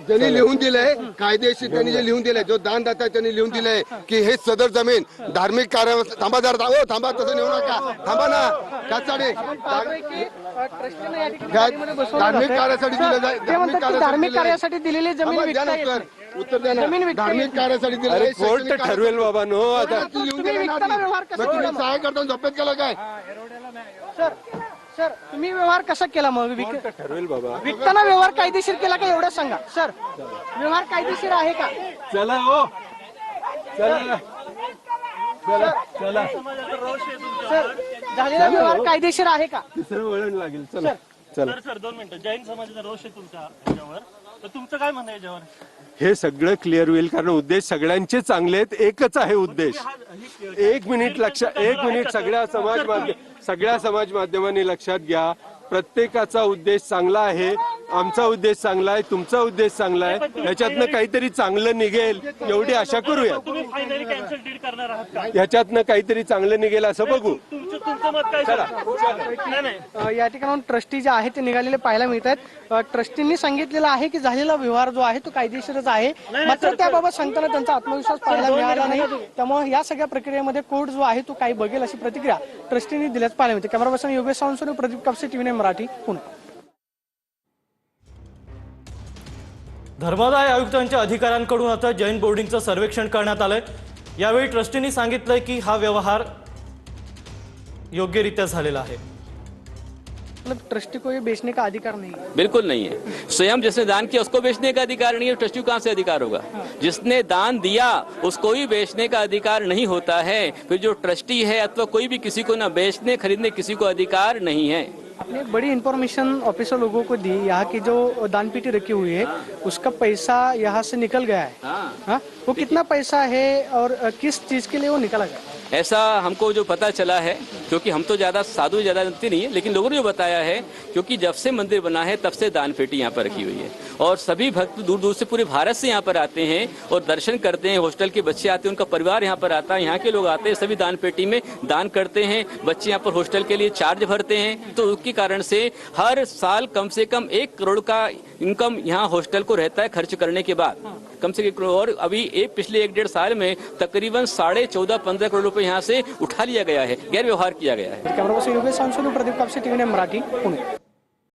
ज्यांनी लिहून दिलंय कायदेशीर, त्यांनी जे लिहून दिलंय, जो दानदाता त्यांनी लिहून दिलंय की हे सदर जमीन धार्मिक कार्य, थांबा जरा, हो थांबा, तसं नेऊ नका, थांबा ना, त्यासाठी धार्मिक कार्यासाठी दिलं जाईल, धार्मिक कार्यासाठी दिलेली जमीन विकता येत नाही. उत्तर द्या ना, धार्मिक कार्यासाठी दिलं अरे कोर्ट ठरवेल बाबा नो. आता सहाय्य करताना झोपेत केलं काय? सर तुम्ही व्यवहार कसा केला मग? ठरवेल बाबा. विकताना व्यवहार कायदेशीर केला का एवढं सांगा सर. व्यवहार कायदेशीर आहे का? चला हो, चला चला चला. सर झालेला व्यवहार कायदेशीर आहे का? तिसरं वळण लागेल. चला चला. सर 2 मिनिटं. जैन समाजाचा रोष आहे तुमच्या ह्याच्यावर, तर तुमचं काय म्हणणं आहे याच्यावर? हे सगळं क्लिअर होईल, कारण उद्देश सगळ्यांचे चांगले आहेत. एकच आहे उद्देश. एक मिनिट सगळ्या समाज माध्यमांनी लक्षात घ्या. प्रत्येकाचा उद्देश चांगला आहे. आमचा उद्देश चांगला आहे, तुमचा उद्देश चांगला आहे. याच्यातनं काहीतरी चांगलं निघेल एवढी आशा करूया. तुम्ही फायनली कॅन्सल डीड करणार आहात का? ह्याच्यातनं काहीतरी चांगलं निघेल असं बघू. तुमचं मत काय? नाही. या ठिकाणी ट्रस्टी जे आहे ते निघालेले पाहायला मिळत आहेत. ट्रस्टींनी सांगितलेलं आहे की झालेला व्यवहार जो आहे तो कायदेशीरच आहे, मात्र त्याबाबत सांगताना त्यांचा आत्मविश्वास पाहायला मिळाला नाही. त्यामुळे या सगळ्या प्रक्रियेमध्ये कोर्ट जो आहे तो काही बघेल अशी प्रतिक्रिया ट्रस्टींनी दिल्याच पाहायला मिळते. Camera person Yogesh Sawant, Pradeep Kapse, TV Marathi, Pune. धर्मादाय आयुक्तांच्या अधिकाऱ्यांकडून आता जैन बोर्डिंगचं सर्वेक्षण करण्यात आलंय. यावेळी ट्रस्टींनी सांगितलंय की हा व्यवहार योग्यरित्या झालेला आहे. मतलब ट्रस्टी को ये बेचने का अधिकार नहीं है? बिल्कुल नहीं है. स्वयं जिसने दान किया उसको बेचने का अधिकार नहीं है, ट्रस्टी को कहाँ से अधिकार होगा? जिसने दान दिया उसको ही बेचने का अधिकार नहीं होता है. फिर जो ट्रस्टी है अथवा कोई भी किसी को ना बेचने खरीदने किसी को अधिकार नहीं है. आपने एक बड़ी इन्फॉर्मेशन ऑफिसर लोगों को दी, यहाँ की जो दान पेटी रखी हुई है उसका पैसा यहाँ से निकल गया है. हाँ, वो कितना पैसा है और किस चीज के लिए वो निकला गया? ऐसा हमको जो पता चला है, क्योंकि हम तो ज्यादा साधु ज्यादा जानते नहीं है, लेकिन लोगों ने जो बताया है, क्योंकि जब से मंदिर बना है तब से दान पेटी यहाँ पर रखी हुई है और सभी भक्त दूर दूर से पूरे भारत से यहाँ पर आते हैं और दर्शन करते हैं. हॉस्टल के बच्चे आते हैं, उनका परिवार यहाँ पर आता है, यहाँ के लोग आते हैं, सभी दान पेटी में दान करते हैं. बच्चे यहाँ पर हॉस्टल के लिए चार्ज भरते हैं, तो उसके कारण से हर साल कम से कम 1 करोड़ का इनकम यहाँ हॉस्टल को रहता है खर्च करने के बाद, कम से कम. और अभी पिछले 1-1.5 साल में तकरीबन 14.5-15 करोड़ रुपए यहाँ से उठा लिया गया है, गैर व्यवहार किया गया है. Camera person Yogesh Sawant, Pradeep Kapse, TV Marathi, Pune.